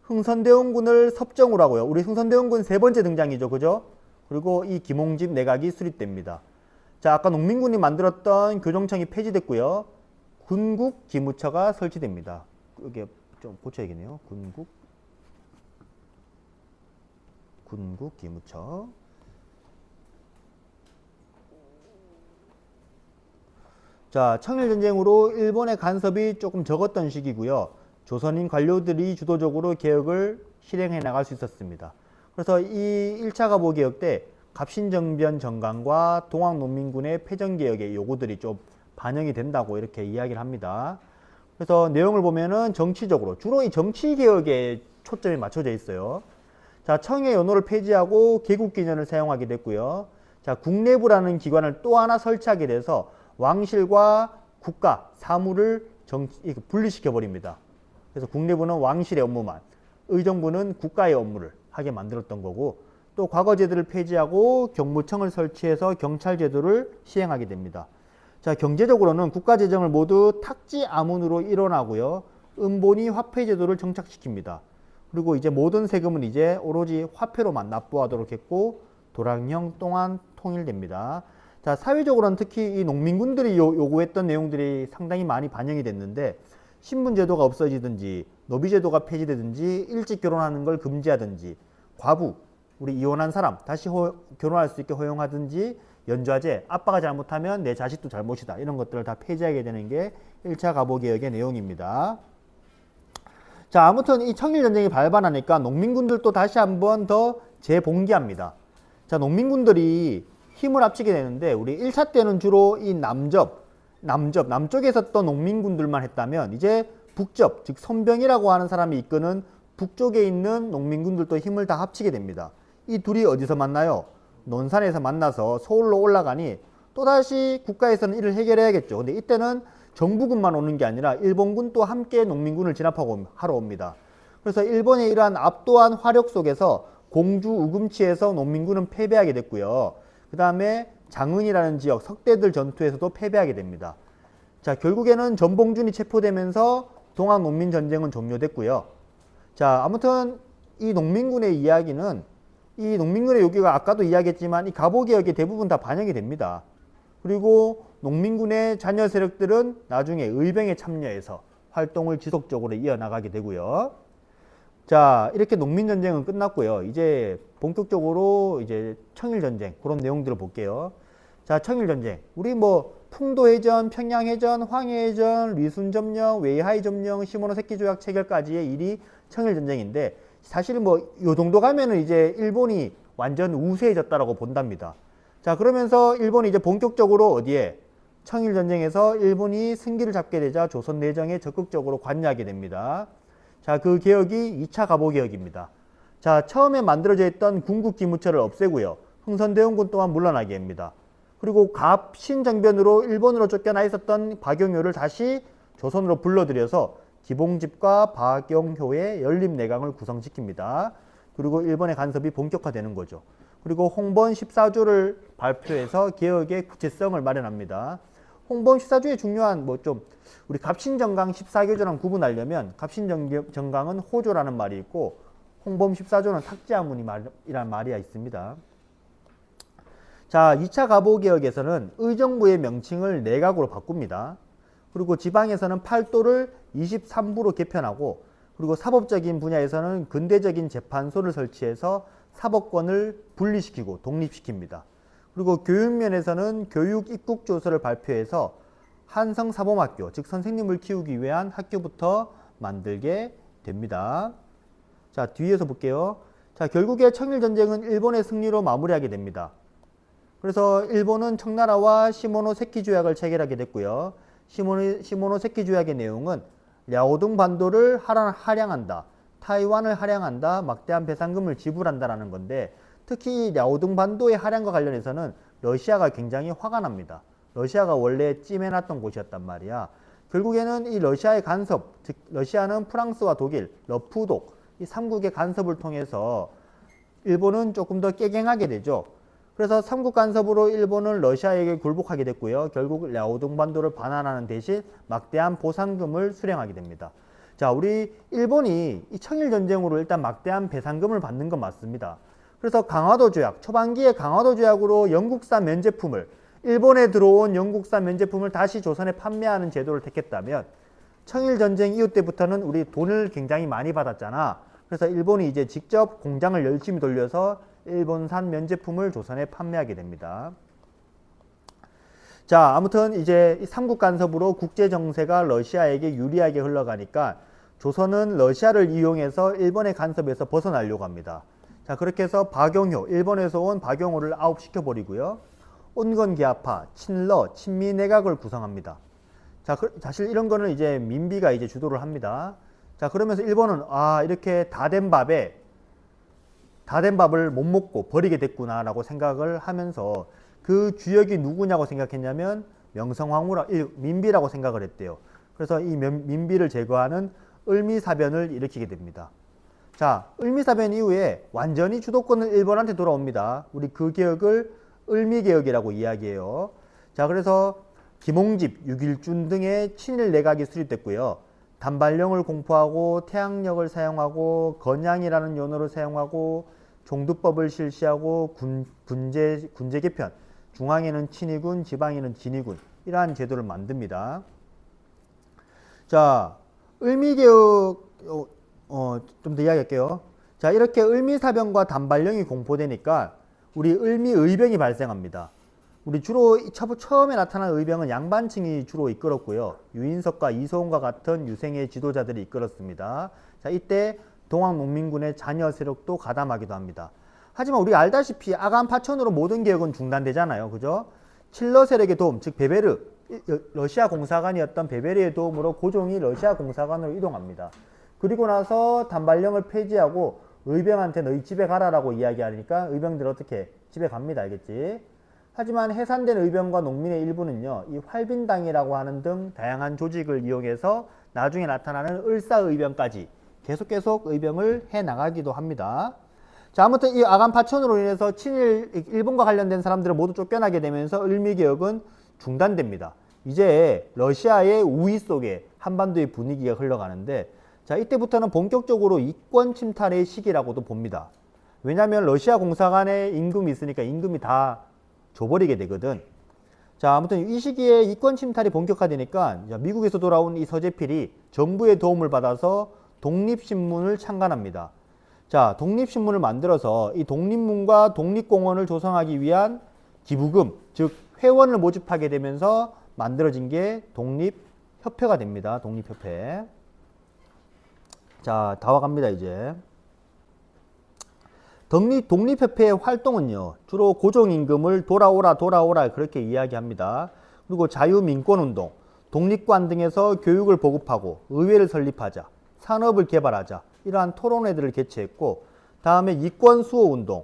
흥선대원군을 섭정을 하고요. 우리 흥선대원군 세 번째 등장이죠. 그죠? 그리고 이 김홍집 내각이 수립됩니다. 자, 아까 농민군이 만들었던 교정청이 폐지됐고요. 군국 기무처가 설치됩니다. 이게 좀 고쳐야겠네요. 군국 기무처. 자, 청일전쟁으로 일본의 간섭이 조금 적었던 시기고요. 조선인 관료들이 주도적으로 개혁을 실행해 나갈 수 있었습니다. 그래서 이 1차 갑오개혁 때 갑신정변 정강과 동학농민군의 패전개혁의 요구들이 좀 반영이 된다고 이렇게 이야기를 합니다. 그래서 내용을 보면은 정치적으로 주로 이 정치개혁에 초점이 맞춰져 있어요. 자, 청의 연호를 폐지하고 개국기년을 사용하게 됐고요. 자, 국내부라는 기관을 또 하나 설치하게 돼서 왕실과 국가, 사무를 분리시켜 버립니다. 그래서 국내부는 왕실의 업무만, 의정부는 국가의 업무를 하게 만들었던 거고, 또 과거제도를 폐지하고 경무청을 설치해서 경찰제도를 시행하게 됩니다. 자, 경제적으로는 국가재정을 모두 탁지 아문으로 일원하고요. 은본위 화폐제도를 정착시킵니다. 그리고 이제 모든 세금은 이제 오로지 화폐로만 납부하도록 했고 도량형 동안 통일됩니다. 자, 사회적으로는 특히 이 농민군들이 요구했던 내용들이 상당히 많이 반영이 됐는데 신분제도가 없어지든지 노비제도가 폐지되든지 일찍 결혼하는 걸 금지하든지 과부, 우리 이혼한 사람 다시 결혼할 수 있게 허용하든지 연좌제, 아빠가 잘못하면 내 자식도 잘못이다. 이런 것들을 다 폐지하게 되는 게 1차 갑오개혁의 내용입니다. 자, 아무튼 이 청일전쟁이 발발하니까 농민군들도 다시 한번 더 재봉기합니다. 자, 농민군들이 힘을 합치게 되는데 우리 1차 때는 주로 이 남쪽에 있었던 농민군들만 했다면 이제 북쪽, 즉 선병이라고 하는 사람이 이끄는 북쪽에 있는 농민군들도 힘을 다 합치게 됩니다. 이 둘이 어디서 만나요? 논산에서 만나서 서울로 올라가니 또다시 국가에서는 이를 해결해야겠죠. 근데 이때는 정부군만 오는 게 아니라 일본군도 함께 농민군을 진압하고 하러 옵니다. 그래서 일본의 이러한 압도한 화력 속에서 공주 우금치에서 농민군은 패배하게 됐고요. 그 다음에 장은이라는 지역 석대들 전투에서도 패배하게 됩니다. 자, 결국에는 전봉준이 체포되면서 동학농민전쟁은 종료됐고요. 자, 아무튼 이 농민군의 이야기는 이 농민군의 요구가 아까도 이야기했지만 이 갑오개혁이 대부분 다 반영이 됩니다. 그리고 농민군의 자녀 세력들은 나중에 의병에 참여해서 활동을 지속적으로 이어나가게 되고요. 자, 이렇게 농민전쟁은 끝났고요. 이제 본격적으로 이제 청일전쟁 그런 내용들을 볼게요. 자, 청일전쟁. 우리 뭐 풍도해전, 평양해전, 황해해전, 리순점령, 웨이하이 점령, 시모노세키 조약 체결까지의 일이 청일전쟁인데 사실 뭐 요 정도 가면은 이제 일본이 완전 우세해졌다라고 본답니다. 자, 그러면서 일본이 이제 본격적으로 어디에 청일전쟁에서 일본이 승기를 잡게 되자 조선 내정에 적극적으로 관여하게 됩니다. 자, 그 개혁이 2차 갑오개혁입니다. 자, 처음에 만들어져 있던 군국기무처를 없애고요. 흥선대원군 또한 물러나게 합니다. 그리고 갑신정변으로 일본으로 쫓겨나 있었던 박용효를 다시 조선으로 불러들여서 기봉집과 박용효의 연립내강을 구성시킵니다. 그리고 일본의 간섭이 본격화되는 거죠. 그리고 홍범 14조를 발표해서 개혁의 구체성을 마련합니다. 홍범 14조의 중요한 뭐 좀 우리 갑신정강 14교조랑 구분하려면 갑신정강은 호조라는 말이 있고 홍범 14조는 탁지아문이라는 말이 있습니다. 자, 2차 갑오개혁에서는 의정부의 명칭을 내각으로 바꿉니다. 그리고 지방에서는 팔도를 23부로 개편하고 그리고 사법적인 분야에서는 근대적인 재판소를 설치해서 사법권을 분리시키고 독립시킵니다. 그리고 교육면에서는 교육입국조서를 발표해서 한성사범학교, 즉 선생님을 키우기 위한 학교부터 만들게 됩니다. 자, 뒤에서 볼게요. 자, 결국에 청일전쟁은 일본의 승리로 마무리하게 됩니다. 그래서 일본은 청나라와 시모노세키 조약을 체결하게 됐고요. 시모노세키 조약의 내용은 랴오둥 반도를 할양한다, 타이완을 할양한다, 막대한 배상금을 지불한다라는 건데 특히 랴오둥 반도의 할양과 관련해서는 러시아가 굉장히 화가 납니다. 러시아가 원래 찜해놨던 곳이었단 말이야. 결국에는 이 러시아의 간섭, 즉 러시아는 프랑스와 독일, 러푸독 이 3국의 간섭을 통해서 일본은 조금 더 깨갱하게 되죠. 그래서 3국 간섭으로 일본은 러시아에게 굴복하게 됐고요. 결국 랴오둥 반도를 반환하는 대신 막대한 보상금을 수령하게 됩니다. 자, 우리 일본이 이 청일전쟁으로 일단 막대한 배상금을 받는 건 맞습니다. 그래서 강화도 조약, 초반기에 강화도 조약으로 영국산 면제품을 일본에 들어온 영국산 면제품을 다시 조선에 판매하는 제도를 택했다면 청일전쟁 이후 때부터는 우리 돈을 굉장히 많이 받았잖아. 그래서 일본이 이제 직접 공장을 열심히 돌려서 일본산 면제품을 조선에 판매하게 됩니다. 자, 아무튼 이제 3국 간섭으로 국제 정세가 러시아에게 유리하게 흘러가니까 조선은 러시아를 이용해서 일본의 간섭에서 벗어나려고 합니다. 자, 그렇게 해서 박용효, 일본에서 온 박용호를 아웃시켜버리고요. 온건기아파, 친러, 친미내각을 구성합니다. 자, 사실 이런 거는 이제 민비가 이제 주도를 합니다. 자, 그러면서 일본은 이렇게 다 된 밥을 못 먹고 버리게 됐구나라고 생각을 하면서 그 주역이 누구냐고 생각했냐면 민비라고 생각을 했대요. 그래서 이 민비를 제거하는 을미사변을 일으키게 됩니다. 자, 을미사변 이후에 완전히 주도권은 일본한테 돌아옵니다. 우리 그 개혁을 을미개혁이라고 이야기해요. 자, 그래서 김홍집, 육일준 등의 친일 내각이 수립됐고요. 단발령을 공포하고 태양력을 사용하고 건양이라는 연호를 사용하고 종두법을 실시하고 군제 개편, 중앙에는 친위군, 지방에는 진위군 이러한 제도를 만듭니다. 자, 을미개혁 좀 더 이야기할게요. 자, 이렇게 을미사변과 단발령이 공포되니까 우리 을미의병이 발생합니다. 우리 주로 처음에 나타난 의병은 양반층이 주로 이끌었고요. 유인석과 이소원과 같은 유생의 지도자들이 이끌었습니다. 자, 이때 동학농민군의 잔여 세력도 가담하기도 합니다. 하지만 우리가 알다시피 아간 파천으로 모든 개혁은 중단되잖아요. 그죠? 칠러 세력의 도움, 즉 베베르, 러시아 공사관이었던 베베르의 도움으로 고종이 러시아 공사관으로 이동합니다. 그리고 나서 단발령을 폐지하고 의병한테 너희 집에 가라라고 이야기하니까 의병들 어떻게 집에 갑니다. 알겠지? 하지만 해산된 의병과 농민의 일부는요, 이 활빈당이라고 하는 등 다양한 조직을 이용해서 나중에 나타나는 을사의병까지 계속 의병을 해 나가기도 합니다. 자, 아무튼 이 아간 파천으로 인해서 일본과 관련된 사람들을 모두 쫓겨나게 되면서 을미개혁은 중단됩니다. 이제 러시아의 우위 속에 한반도의 분위기가 흘러가는데, 자, 이때부터는 본격적으로 이권 침탈의 시기라고도 봅니다. 왜냐하면 러시아 공사관에 임금이 있으니까 임금이 다 줘버리게 되거든. 자, 아무튼 이 시기에 이권 침탈이 본격화되니까 미국에서 돌아온 이 서재필이 정부의 도움을 받아서 독립신문을 창간합니다. 자, 독립신문을 만들어서 이 독립문과 독립공원을 조성하기 위한 기부금, 즉 회원을 모집하게 되면서 만들어진 게 독립협회가 됩니다. 독립협회. 자, 다 와갑니다, 이제. 독립협회의 활동은요, 주로 고종임금을 돌아오라 그렇게 이야기합니다. 그리고 자유민권운동, 독립관 등에서 교육을 보급하고 의회를 설립하자, 산업을 개발하자, 이러한 토론회들을 개최했고, 다음에 이권수호운동,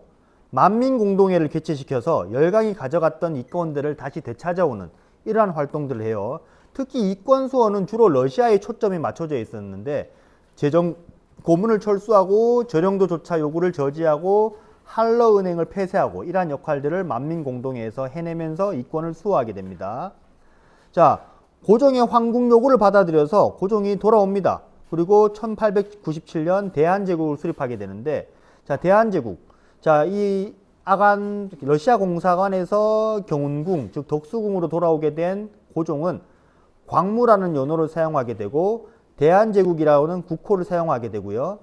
만민공동회를 개최시켜서 열강이 가져갔던 이권들을 다시 되찾아오는 이러한 활동들을 해요. 특히 이권수호는 주로 러시아에 초점이 맞춰져 있었는데 재정 고문을 철수하고 전용도 조차 요구를 저지하고 한러은행을 폐쇄하고 이러한 역할들을 만민공동회에서 해내면서 이권을 수호하게 됩니다. 자, 고종의 황국 요구를 받아들여서 고종이 돌아옵니다. 그리고 1897년 대한제국을 수립하게 되는데, 자, 대한제국. 자, 이 아간 러시아 공사관에서 경운궁, 즉 덕수궁으로 돌아오게 된 고종은 광무라는 연호를 사용하게 되고 대한제국이라는 국호를 사용하게 되고요.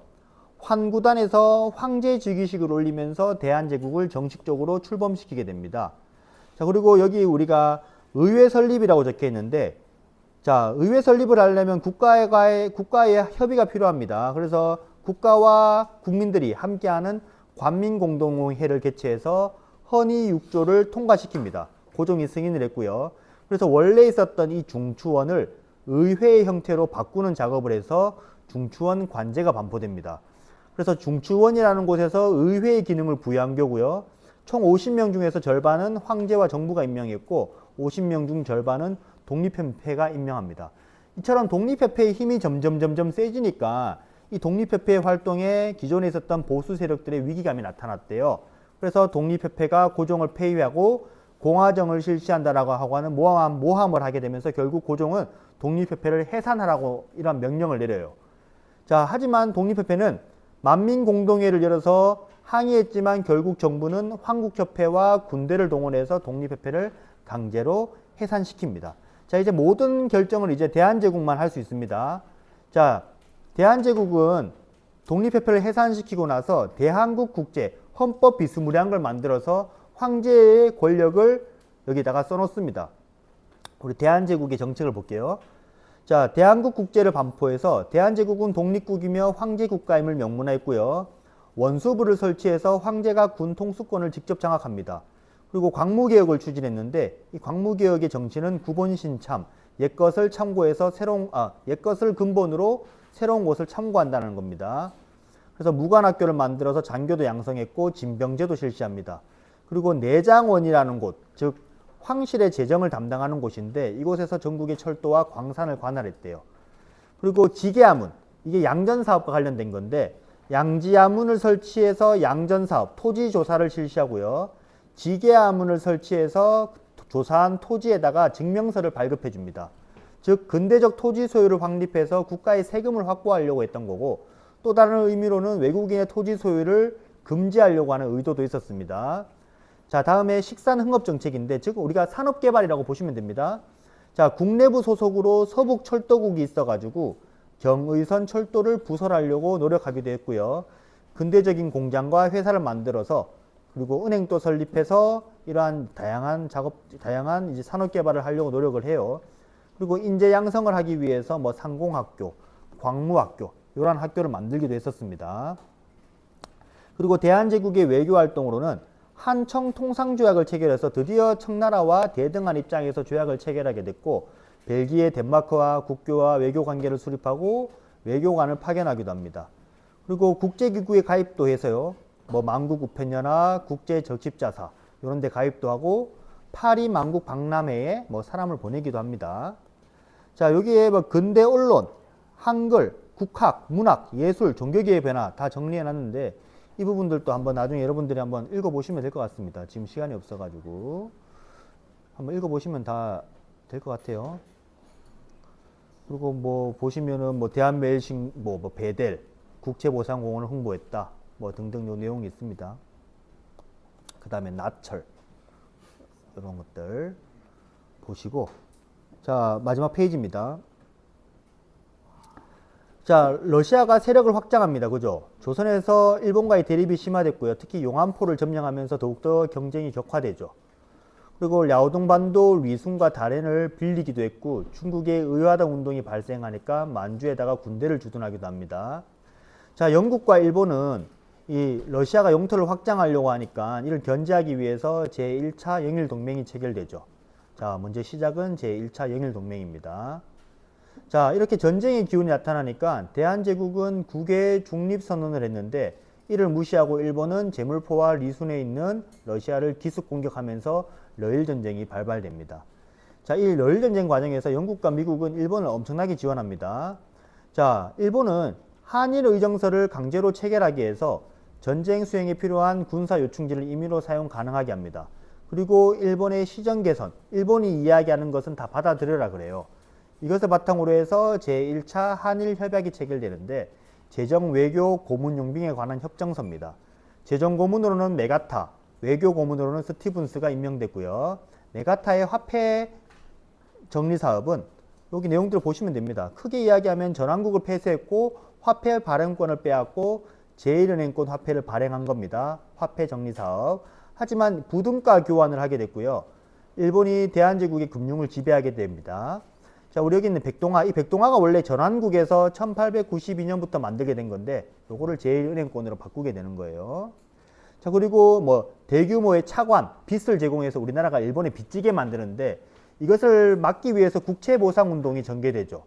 환구단에서 황제 즉위식을 올리면서 대한제국을 정식적으로 출범시키게 됩니다. 자, 그리고 여기 우리가 의회 설립이라고 적혀 있는데, 자, 의회 설립을 하려면 국가의 협의가 필요합니다. 그래서 국가와 국민들이 함께하는 관민공동회를 개최해서 헌의 6조를 통과시킵니다. 고종이 승인을 했고요. 그래서 원래 있었던 이 중추원을 의회의 형태로 바꾸는 작업을 해서 중추원 관제가 반포됩니다. 그래서 중추원이라는 곳에서 의회의 기능을 부여한 거고요. 총 50명 중에서 절반은 황제와 정부가 임명했고 50명 중 절반은 독립협회가 임명합니다. 이처럼 독립협회의 힘이 점점 세지니까 이 독립협회의 활동에 기존에 있었던 보수 세력들의 위기감이 나타났대요. 그래서 독립협회가 고종을 폐위하고 공화정을 실시한다라고 하고 하는 모함을 하게 되면서 결국 고종은 독립협회를 해산하라고 이런 명령을 내려요. 자, 하지만 독립협회는 만민공동회를 열어서 항의했지만 결국 정부는 황국협회와 군대를 동원해서 독립협회를 강제로 해산시킵니다. 자, 이제 모든 결정을 이제 대한제국만 할 수 있습니다. 자, 대한제국은 독립협회를 해산시키고 나서 대한국국제 헌법 비스무리한 걸 만들어서 황제의 권력을 여기다가 써놓습니다. 우리 대한제국의 정책을 볼게요. 자, 대한국국제를 반포해서 대한제국은 독립국이며 황제국가임을 명문화했고요. 원수부를 설치해서 황제가 군 통수권을 직접 장악합니다. 그리고 광무개혁을 추진했는데 이 광무개혁의 정치는 구본신참, 옛것을 참고해서 옛것을 근본으로 새로운 것을 참고한다는 겁니다. 그래서 무관학교를 만들어서 장교도 양성했고 진병제도 실시합니다. 그리고 내장원이라는 곳, 즉 황실의 재정을 담당하는 곳인데 이곳에서 전국의 철도와 광산을 관할했대요. 그리고 지계아문, 이게 양전사업과 관련된 건데 양지아문을 설치해서 양전사업, 토지조사를 실시하고요. 지계아문을 설치해서 조사한 토지에다가 증명서를 발급해 줍니다. 즉 근대적 토지 소유를 확립해서 국가의 세금을 확보하려고 했던 거고, 또 다른 의미로는 외국인의 토지 소유를 금지하려고 하는 의도도 있었습니다. 자, 다음에 식산흥업정책인데 즉 우리가 산업개발이라고 보시면 됩니다. 자, 국내부 소속으로 서북철도국이 있어가지고 경의선 철도를 부설하려고 노력하기도 했고요. 근대적인 공장과 회사를 만들어서 그리고 은행도 설립해서 이러한 다양한 이제 산업개발을 하려고 노력을 해요. 그리고 인재 양성을 하기 위해서 뭐 상공학교, 광무학교 이런 학교를 만들기도 했었습니다. 그리고 대한제국의 외교활동으로는 한청통상조약을 체결해서 드디어 청나라와 대등한 입장에서 조약을 체결하게 됐고, 벨기에, 덴마크와 국교와 외교관계를 수립하고 외교관을 파견하기도 합니다. 그리고 국제기구에 가입도 해서요. 뭐 만국우편연합, 국제적십자사 이런 데 가입도 하고 파리 만국 박람회에 뭐 사람을 보내기도 합니다. 자, 여기에 뭐 근대 언론, 한글, 국학, 문학, 예술, 종교계의 변화 다 정리해 놨는데 이 부분들도 한번 나중에 여러분들이 한번 읽어보시면 될 것 같습니다. 지금 시간이 없어가지고 한번 읽어보시면 다 될 것 같아요. 그리고 뭐 보시면은 뭐 대한매일신 뭐 베델 국제보상공원을 홍보했다 뭐 등등 요 내용이 있습니다. 그 다음에 나철 이런 것들 보시고, 자, 마지막 페이지입니다. 자, 러시아가 세력을 확장합니다. 그죠? 조선에서 일본과의 대립이 심화됐고요. 특히 용안포를 점령하면서 더욱더 경쟁이 격화되죠. 그리고 랴오동반도 리순과 다롄을 빌리기도 했고 중국의 의화당 운동이 발생하니까 만주에다가 군대를 주둔하기도 합니다. 자, 영국과 일본은 이 러시아가 영토를 확장하려고 하니까 이를 견제하기 위해서 제1차 영일동맹이 체결되죠. 자, 먼저 시작은 제1차 영일동맹입니다. 자, 이렇게 전쟁의 기운이 나타나니까 대한제국은 국외 중립선언을 했는데 이를 무시하고 일본은 제물포와 리순에 있는 러시아를 기습 공격하면서 러일전쟁이 발발됩니다. 자, 이 러일전쟁 과정에서 영국과 미국은 일본을 엄청나게 지원합니다. 자, 일본은 한일 의정서를 강제로 체결하기 위해서 전쟁 수행에 필요한 군사 요충지를 임의로 사용 가능하게 합니다. 그리고 일본의 시정 개선, 일본이 이야기하는 것은 다 받아들여라 그래요. 이것을 바탕으로 해서 제1차 한일 협약이 체결되는데 재정 외교 고문 용빙에 관한 협정서입니다. 재정 고문으로는 메가타, 외교 고문으로는 스티븐스가 임명됐고요. 메가타의 화폐 정리 사업은 여기 내용들을 보시면 됩니다. 크게 이야기하면 전환국을 폐쇄했고 화폐 발행권을 빼앗고 제1은행권 화폐를 발행한 겁니다. 화폐 정리 사업. 하지만 부등가 교환을 하게 됐고요. 일본이 대한제국의 금융을 지배하게 됩니다. 자, 우리 여기 있는 백동화. 이 백동화가 원래 전환국에서 1892년부터 만들게 된 건데 요거를 제1은행권으로 바꾸게 되는 거예요. 자, 그리고 뭐 대규모의 차관, 빚을 제공해서 우리나라가 일본에 빚지게 만드는데 이것을 막기 위해서 국채보상운동이 전개되죠.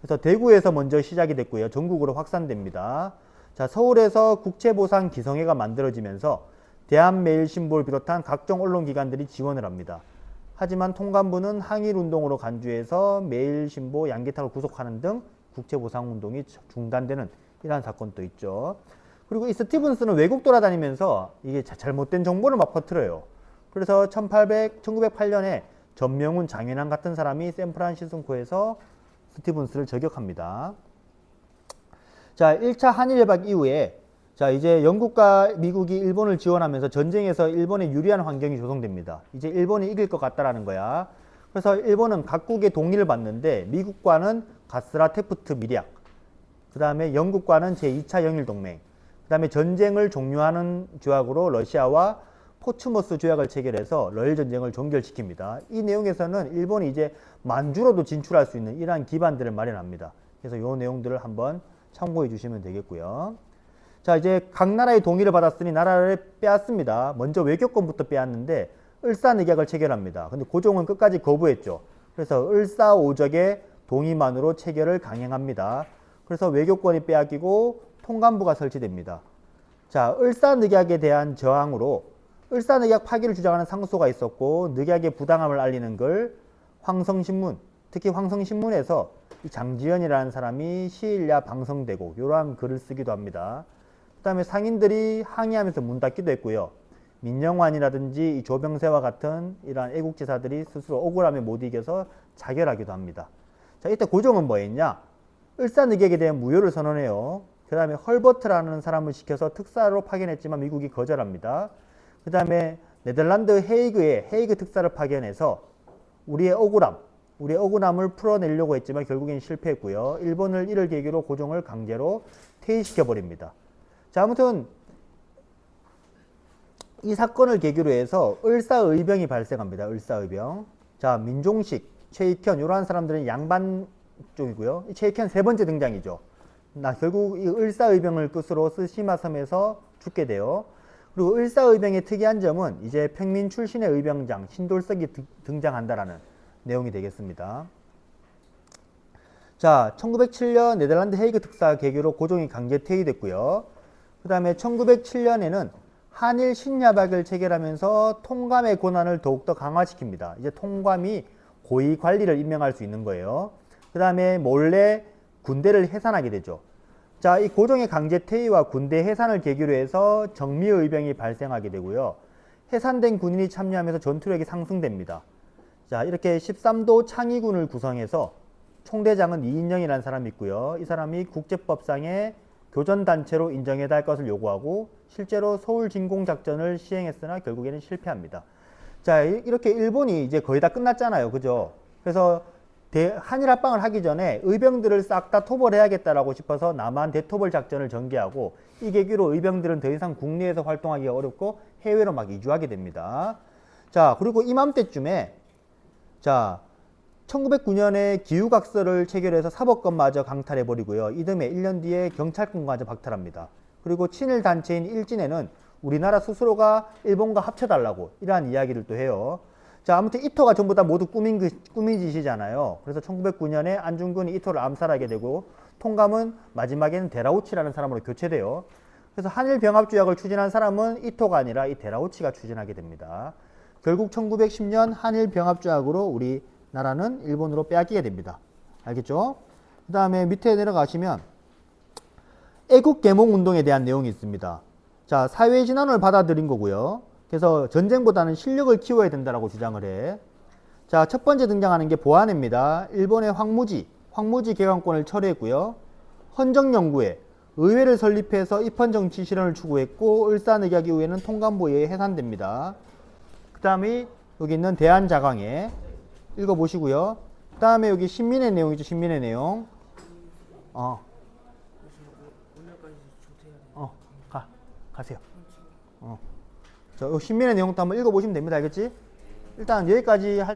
그래서 대구에서 먼저 시작이 됐고요. 전국으로 확산됩니다. 자, 서울에서 국채보상 기성회가 만들어지면서 대한매일신보를 비롯한 각종 언론기관들이 지원을 합니다. 하지만 통감부는 항일운동으로 간주해서 매일신보 양계탁을 구속하는 등 국채보상운동이 중단되는 이러한 사건도 있죠. 그리고 이 스티븐스는 외국 돌아다니면서 이게 잘못된 정보를 막 퍼뜨려요. 그래서 1908년에 전명훈, 장윤환 같은 사람이 샌프란시스코에서 스티븐스를 저격합니다. 자, 1차 한일협약 이후에 자, 이제 영국과 미국이 일본을 지원하면서 전쟁에서 일본에 유리한 환경이 조성됩니다. 이제 일본이 이길 것 같다라는 거야. 그래서 일본은 각국의 동의를 받는데 미국과는 가스라 테프트 밀약, 그 다음에 영국과는 제2차 영일동맹, 그 다음에 전쟁을 종료하는 조약으로 러시아와 포츠머스 조약을 체결해서 러일 전쟁을 종결시킵니다. 이 내용에서는 일본이 이제 만주로도 진출할 수 있는 이러한 기반들을 마련합니다. 그래서 이 내용들을 한번 참고해 주시면 되겠고요. 자, 이제 각 나라의 동의를 받았으니 나라를 빼앗습니다. 먼저 외교권부터 빼앗는데 을사늑약을 체결합니다. 근데 고종은 끝까지 거부했죠. 그래서 을사오적의 동의만으로 체결을 강행합니다. 그래서 외교권이 빼앗기고 통감부가 설치됩니다. 자, 을사늑약에 대한 저항으로 을사늑약 파기를 주장하는 상소가 있었고 늑약의 부당함을 알리는 글 황성신문, 특히 황성신문에서 이 장지연이라는 사람이 시일야 방성되고 이러한 글을 쓰기도 합니다. 그 다음에 상인들이 항의하면서 문 닫기도 했고요. 민영환이라든지 조병세와 같은 이러한 애국지사들이 스스로 억울함에 못 이겨서 자결하기도 합니다. 자, 이때 고종은 뭐 했냐? 을사늑약에 대한 무효를 선언해요. 그 다음에 헐버트라는 사람을 시켜서 특사로 파견했지만 미국이 거절합니다. 그 다음에 네덜란드 헤이그에 헤이그 특사를 파견해서 우리의 억울함을 풀어내려고 했지만 결국엔 실패했고요. 일본을 이를 계기로 고종을 강제로 퇴위시켜버립니다. 자, 아무튼 이 사건을 계기로 해서 을사의병이 발생합니다. 을사의병. 자, 민종식, 최익현 이러한 사람들은 양반 쪽이고요. 최익현 세 번째 등장이죠. 결국 이 을사의병을 끝으로 스시마 섬에서 죽게 돼요. 그리고 을사의병의 특이한 점은 이제 평민 출신의 의병장 신돌석이 등장한다라는 내용이 되겠습니다. 자, 1907년 네덜란드 헤이그 특사 계기로 고종이 강제 퇴위됐고요. 그 다음에 1907년에는 한일 신협약을 체결하면서 통감의 권한을 더욱더 강화시킵니다. 이제 통감이 고위 관리를 임명할 수 있는 거예요. 그 다음에 몰래 군대를 해산하게 되죠. 자, 이 고종의 강제 퇴위와 군대 해산을 계기로 해서 정미의병이 발생하게 되고요. 해산된 군인이 참여하면서 전투력이 상승됩니다. 자, 이렇게 13도 창의군을 구성해서 총대장은 이인영이라는 사람이 있고요. 이 사람이 국제법상의 교전단체로 인정해야 할 것을 요구하고 실제로 서울 진공작전을 시행했으나 결국에는 실패합니다. 자, 이렇게 일본이 이제 거의 다 끝났잖아요. 그죠? 그래서 한일 합방을 하기 전에 의병들을 싹 다 토벌해야겠다라고 싶어서 남한 대토벌 작전을 전개하고 이 계기로 의병들은 더 이상 국내에서 활동하기가 어렵고 해외로 막 이주하게 됩니다. 자, 그리고 이맘때쯤에 자 1909년에 기후각서를 체결해서 사법권마저 강탈해버리고요. 이듬해 1년 뒤에 경찰권마저 박탈합니다. 그리고 친일 단체인 일진에는 우리나라 스스로가 일본과 합쳐달라고 이러한 이야기를 또 해요. 자, 아무튼 이토가 전부 다 모두 꾸민 짓이잖아요. 그래서 1909년에 안중근이 이토를 암살하게 되고 통감은 마지막에는 데라우치라는 사람으로 교체돼요. 그래서 한일 병합조약을 추진한 사람은 이토가 아니라 이 데라우치가 추진하게 됩니다. 결국 1910년 한일 병합조약으로 우리나라는 일본으로 빼앗기게 됩니다. 알겠죠? 그 다음에 밑에 내려가시면 애국개몽운동에 대한 내용이 있습니다. 자, 사회진안을 받아들인 거고요. 그래서 전쟁보다는 실력을 키워야 된다라고 주장을 해. 자, 첫 번째 등장하는 게 보안입니다. 일본의 황무지 개관권을 철회했고요. 헌정연구회, 의회를 설립해서 입헌정치 실현을 추구했고 을사늑약 이후에는 통감부에 해산됩니다. 그 다음에 여기 있는 대한자강회 읽어보시고요. 그 다음에 여기 신민의 내용이죠. 신민의 내용. 가세요. 자, 요 신민의 내용도 한번 읽어보시면 됩니다. 알겠지? 일단 여기까지 할